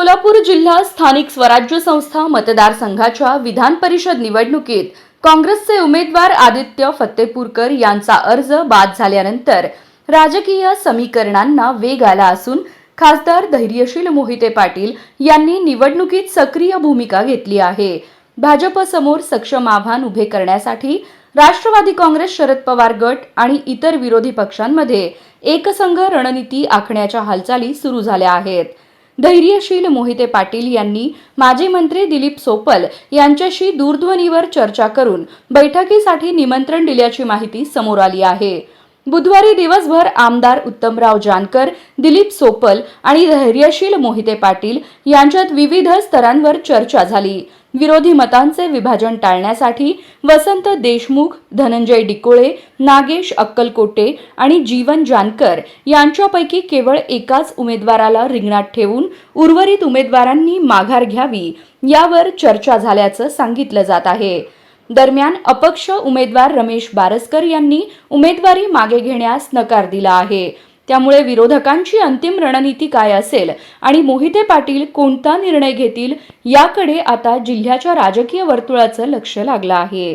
सोलापूर जिल्हा स्थानिक स्वराज्य संस्था मतदारसंघाच्या विधान परिषद निवडणुकीत काँग्रेसचे उमेदवार आदित्य फत्तेपूरकर यांचा अर्ज बाद झाल्यानंतर राजकीय समीकरणांना वेग आला असून खासदार धैर्यशील मोहिते पाटील यांनी निवडणुकीत सक्रिय भूमिका घेतली आहे। भाजपसमोर सक्षम आव्हान उभे करण्यासाठी राष्ट्रवादी काँग्रेस, शरद पवार गट आणि इतर विरोधी पक्षांमध्ये एकसंघ रणनीती आखण्याच्या हालचाली सुरू झाल्या आहेत। धैर्यशील मोहिते पाटील यांनी माजी मंत्री दिलीप सोपल यांच्याशी दूरध्वनीवर चर्चा करून बैठकीसाठी निमंत्रण दिल्याची माहिती समोर आली आहे। बुधवारी दिवसभर आमदार उत्तमराव जानकर, दिलीप सोपल आणि धैर्यशील मोहिते पाटील यांच्यात विविध स्तरांवर चर्चा झाली। विरोधी मतांचे विभाजन टाळण्यासाठी वसंत देशमुख, धनंजय डिकोळे, नागेश अक्कलकोटे आणि जीवन जानकर यांच्यापैकी केवळ एकाच उमेदवाराला रिंगणात ठेवून उर्वरित उमेदवारांनी माघार घ्यावी यावर चर्चा झाल्याचं सांगितलं जात आहे। दरम्यान अपक्ष उमेदवार रमेश बारसकर यांनी उमेदवारी मागे घेण्यास नकार दिला आहे। त्यामुळे विरोधकांची अंतिम रणनीती काय असेल आणि मोहिते पाटील कोणता निर्णय घेतील याकडे आता जिल्ह्याच्या राजकीय वर्तुळाचं लक्ष लागलं आहे।